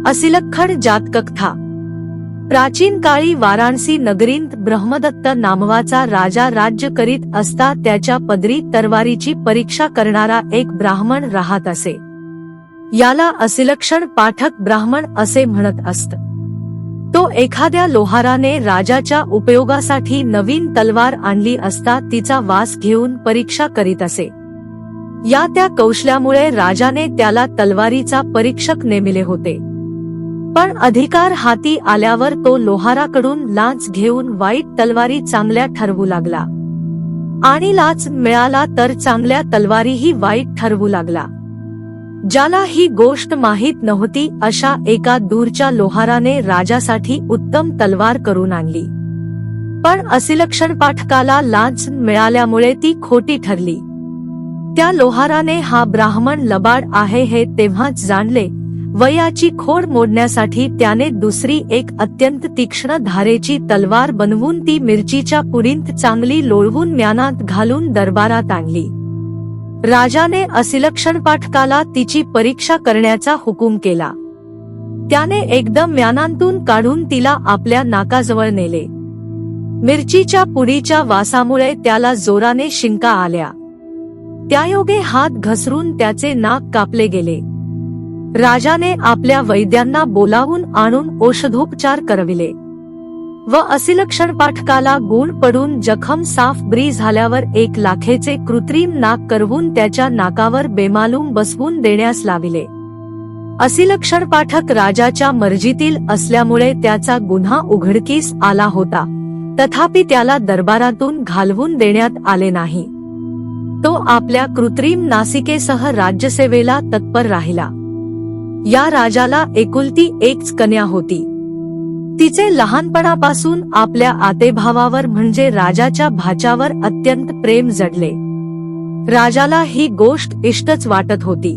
असिलखड जातककथा। प्राचीन काळी वाराणसी नगरीत ब्रह्मदत्त नामवाचा राजा राज्य करीत असता त्याच्या पदरी तलवारीची परीक्षा करणारा एक ब्राह्मण राहत असे। याला असिलक्षण पाठक ब्राह्मण असे म्हणत असत। तो एखाद्या लोहाराने राजाच्या उपयोगासाठी नवीन तलवार आणली असता तिचा वास घेऊन परीक्षा करीत असे। या त्या कौशल्यामुळे राजाने त्याला तलवारीचा परीक्षक नेमिले होते। पण अधिकार हाती आल्यावर तो लोहाराकडून लाच घेऊन वाईट तलवारी चांगल्या ठरवू लागला आणि लाच मिळाला तर चांगल्या तलवारीही वाईट ठरवू लागला। ज्याला ही गोष्ट माहीत नव्हती अशा एका दूरच्या लोहाराने राजासाठी उत्तम तलवार करून आणली, पण असिलक्षण पाठकाला लाच मिळाल्यामुळे ती खोटी ठरली। त्या लोहाराने हा ब्राह्मण लबाड आहे हे तेव्हाच जाणले व याची खोड मोडण्यासाठी त्याने दुसरी एक अत्यंत तीक्ष्ण धारेची तलवार बनवून ती मिरचीच्या पुडीत चांगली लोळवून म्यानात घालून दरबारात आणली। राजाने असिलक्षण पाठकाला तिची परीक्षा करण्याचा हुकूम केला। त्याने एकदम म्यानांतून काढून तिला आपल्या नाकाजवळ नेले। मिरचीच्या पुडीच्या वासामुळे त्याला जोराने शिंका आल्या। त्यायोगे हात घसरून त्याचे नाक कापले गेले। राजाने आपल्या वैद्यांना बोलावून आणून औषधोपचार करविले व असिलक्षण पाठकाला गुण पडून जखम साफ बरी झाल्यावर 1 लाखेचे कृत्रिम नाक करवून त्याच्या नाकावर बेमालूम बसवून देण्यास लाविले। असिलक्षण पाठक राजाच्या मर्जीतील असल्यामुळे त्याचा गुन्हा उघडकीस आला होता, तथापि त्याला दरबारातून घालवून देण्यात आले नाही। तो आपल्या कृत्रिम नासिकेसह राज्यसेवेला तत्पर राहिला। या राजाला एकुलती एकच कन्या होती। तिचे लहानपणापासून आपल्या आतेभावावर म्हणजे राजाच्या भाच्यावर अत्यंत प्रेम जडले। राजाला ही गोष्ट इष्टच वाटत होती।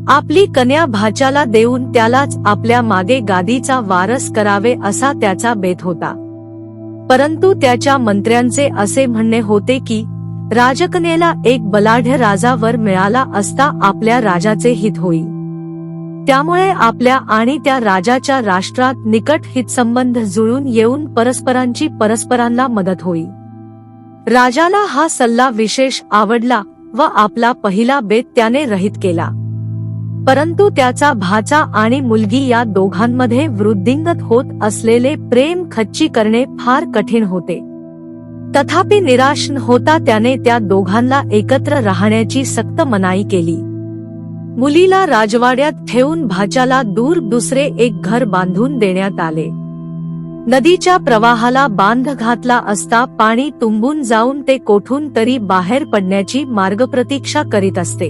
आपली कन्या भाच्याला देऊन त्यालाच आपल्या मागे गादीचा वारस करावे असा त्याचा बेत होता। परंतु त्याच्या मंत्र्यांचे असे म्हणणे होते की राजकन्येला एक बलाढ्य राजा वर मिळाला असता आपल्या राजाचे हित होईल। त्यामुळे आपल्या आणि त्या राजाच्या राष्ट्रात निकट हितसंबंध जुळून येऊन परस्परांना मदत होईल। राजाला हा सल्ला विशेष आवडला व आपला पहिला बेत त्याने रहित केला। परंतु त्याचा भाचा आणि मुलगी या दोघांमध्ये वृद्धिंगत होत असलेले प्रेम खच्ची करणे फार कठीण होते। तथापि निराश न होता त्याने त्या दोघांना एकत्र राहण्याची सक्त मनाई केली। मुलीला राजवाड्यात ठेवून भाच्याला दूर दुसरे एक घर बांधून देण्यात आले। नदीच्या प्रवाहाला बांध घातला असता पाणी तुंबून जाऊन ते कोठून तरी बाहेर पडण्याची मार्गप्रतीक्षा करीत असते,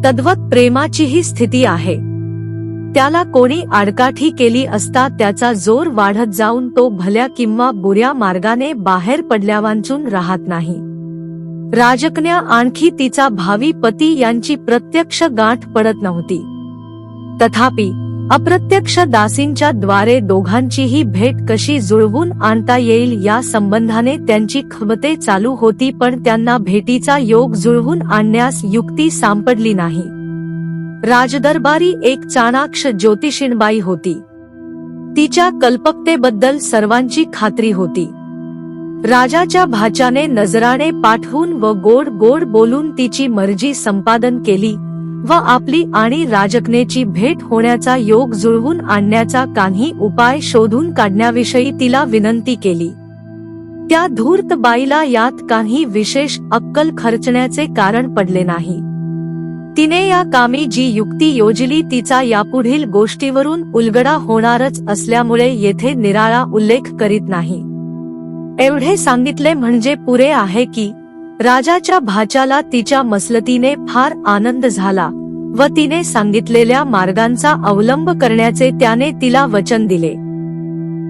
तद्वत प्रेमाची ही स्थिती आहे। त्याला कोणी आडकाठी केली असता त्याचा जोर वाढत जाऊन तो भल्या किंवा बुऱ्या मार्गाने बाहेर पडल्यावांचून राहत नाही। राजकन्या आणखी तिचा भावी पती यांची प्रत्यक्ष गाठ पडत नव्हती, तथापि अप्रत्यक्ष दासींच्या द्वारे दोघांचीही भेट कशी जुळवून आणता येईल या संबंधाने त्यांची खबते चालू होती, पण त्यांना भेटीचा योग जुळवून आणण्यास युक्ती सापडली नाही। राजदरबारी एक चाणाक्ष ज्योतिषीणबाई होती। तिच्या कल्पकतेबद्दल सर्वांची खात्री होती। राजाच्या भाच्याने नजराणे पाठवून व गोड गोड बोलून तिची मर्जी संपादन केली व आपली आणि राजकन्येची भेट होण्याचा योग जुळवून आणण्याचा काही उपाय शोधून काढण्याविषयी तिला विनंती केली। त्या धूर्त बाईला यात काही विशेष अक्कल खर्चण्याचे कारण पडले नाही। तिने या कामी जी युक्ती योजली तिचा यापुढील गोष्टीवरून उलगडा होणारच असल्यामुळे येथे निराळा उल्लेख करीत नाही। एवढे सांगितले म्हणजे पुरे आहे की राजाच्या भाच्याला तिच्या मसलतीने फार आनंद झाला व तिने सांगितलेल्या मार्गांचा अवलंब करण्याचे त्याने तिला वचन दिले।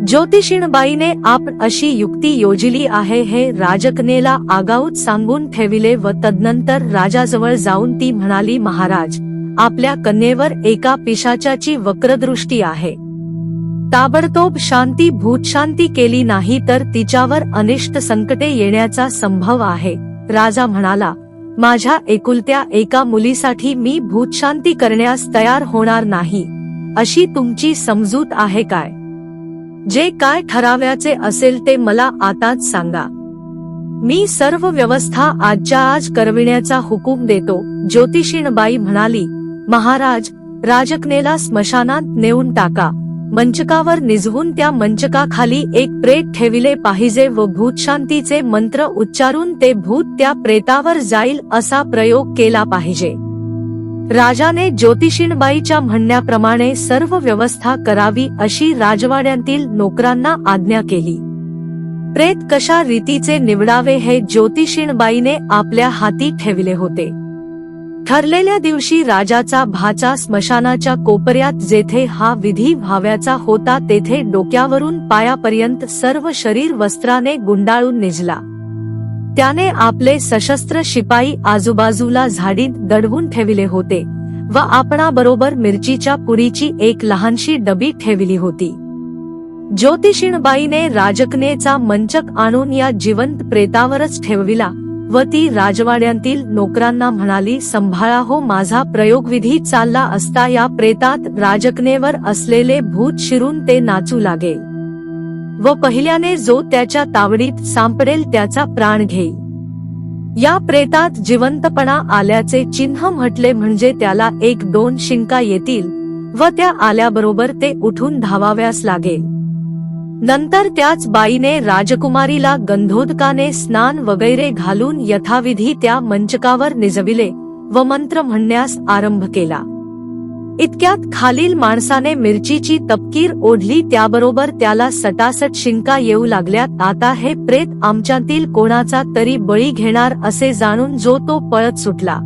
ज्योतिषीणबाईने आपण अशी युक्ती योजली आहे हे राजकन्येला आगाऊच सांगून ठेविले व तदनंतर राजाजवळ जाऊन ती म्हणाली, महाराज, आपल्या कन्येवर एका पिशाचाची वक्रदृष्टी आहे। ताबडतोब शांती भूतशांती केली नाही तर तिच्यावर अनिष्ट संकटे येण्याचा संभव आहे। राजा म्हणाला, माझ्या एकुलत्या एका मुलीसाठी मी भूतशांती करण्यास तयार होणार नाही। अशी तुमची समजूत आहे काय? जे काय ठराव्याचे असेल ते मला आताच सांगा. मी सर्व व्यवस्था आजच्या आज करविण्याचा हुकूम देतो. ज्योतिषीणबाई म्हणाली, महाराज, राजकन्येला स्मशानात नेऊन टाका. मंचकावर निजवून त्या मंचकाखाली एक प्रेत ठेविले पाहिजे व भूतशांतीचे मंत्र उच्चारून ते भूत त्या प्रेतावर जाईल असा प्रयोग केला पाहिजे. राजाने ज्योतिषीणबाईच्या म्हणण्याप्रमाणे सर्व व्यवस्था करावी अशी राजवाड्यातील नोकरांना आज्ञा केली. प्रेत कशा रीतीचे निवडावे हे ज्योतिषीणबाईने आपल्या हाती ठेविले होते. ठरलेल्या दिवशी राजाचा भाचा स्मशानाच्या कोपऱ्यात जेथे हा विधी व्हाव्याचा होता तेथे डोक्यावरून पायापर्यंत सर्व शरीर वस्त्राने गुंडाळून निजला. त्याने आपले सशस्त्र शिपाई आजूबाजूला झाडीत दडवून ठेविले होते व आपणाबरोबर मिरचीच्या पुडीची एक लहानशी डबी ठेविली होती. ज्योतिषीणबाईने राजकन्येचा मंचक आणून या जिवंत प्रेतावरच ठेवविला व ती राजवाड्यातील नोकरांना म्हणाली, सांभाळा हो, माझा प्रयोगविधी चालला असता या प्रेतात राजकन्येवर असलेले भूत शिरून ते नाचू लागेल व पहिल्याने जो त्याच्या तावडीत सापडेल त्याचा प्राण घेईल. या प्रेतात जिवंतपणा आल्याचे चिन्ह म्हटले म्हणजे त्याला 1-2 शिंका येतील व त्या आल्याबरोबर ते उठून धावाव्यास लागेल. नंतर त्याच बाईने राजकुमारीला गंधोदकाने स्नान वगैरे घालून यथाविधी त्या मंचकावर निजविले व मंत्र म्हणण्यास आरंभ केला. इतक्यात खालील माणसाने मिरचीची तपकीर ओढली. त्याबरोबर त्याला सटासट शिंका येऊ लागल्यात. आता हे प्रेत आमच्यातील कोणाचा तरी बळी घेणार असे जाणून जो तो पळत सुटला.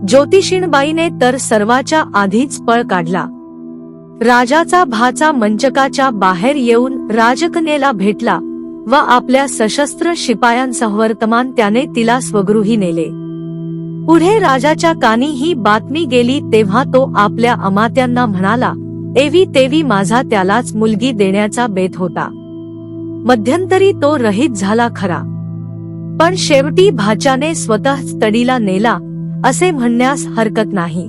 ज्योतिषीणबाईने तर सर्वाच्या आधीच पळ काढला. राजाचा भाचा मंचकाच्या बाहेर येऊन राजकन्येला भेटला व आपल्या सशस्त्र शिपायांसह वर्तमान त्याने तिला स्वगृही नेले. पुढे राजाच्या कानी ही बातमी गेली तेव्हा तो आपल्या अमात्यांना म्हणाला, एवी तेवी माझा त्यालाच मुलगी देण्याचा बेत होता. मध्यंतरी तो रहित झाला खरा, पण शेवटी भाच्याने स्वतःच तडीला नेला असे म्हणण्यास हरकत नाही.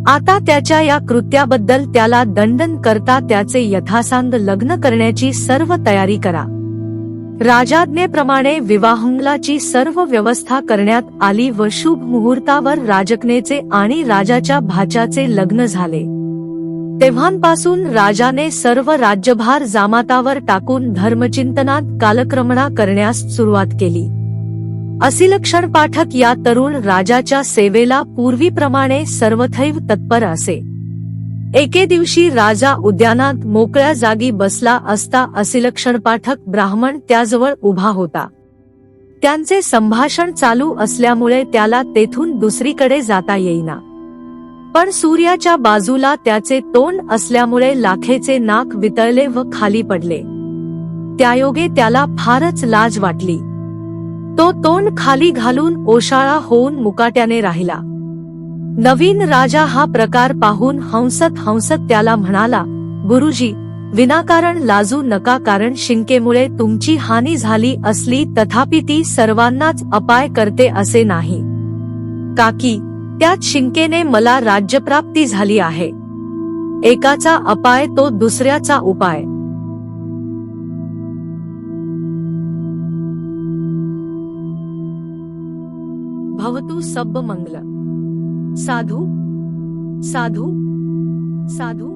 आता त्याच्या या कृत्याबद्दल त्याला दंडन करता त्याचे यथासांग लग्न करण्याची सर्व तयारी करा. राजाज्ञेप्रमाणे विवाहंगलाची सर्व व्यवस्था करण्यात आली व शुभ मुहूर्तावर राजकन्येचे आणि राजाच्या भाच्याचे लग्न झाले. तेव्हापासून राजाने सर्व राज्यभार जामातावर टाकून धर्मचिंतनात कालक्रमणा करण्यास सुरुवात केली. असिलक्षण पाठक या तरुण राजाच्या सेवेला पूर्वीप्रमाणे सर्वथैव तत्पर असे. एके दिवशी राजा उद्यानात मोकळ्या जागी बसला असता असिलक्षण पाठक ब्राह्मण त्याजवळ उभा होता. त्यांचे संभाषण चालू असल्यामुळे त्याला तेथून दुसरीकडे जाता येईना. पण सूर्याच्या बाजूला त्याचे तोंड असल्यामुळे लाखेचे नाक वितळले व खाली पडले. त्यायोगे त्याला फारच लाज वाटली. तो तोंड खाली घालून ओशाळा होऊन मुकाट्याने राहिला. नवीन राजा हा प्रकार पाहून हंसत त्याला म्हणाला, गुरुजी, विनाकारण लाजू नका, कारण शिंकेमुळे तुमची हानी झाली असली तथापि ती सर्वांनाच अपाय करते असे नाही. काकी, त्याच शिंकेने मला राज्यप्राप्ती झाली आहे. एकाचा अपाय तो दुसऱ्याचा उपाय. भवतु सब्ब मंगल. साधू साधू साधू.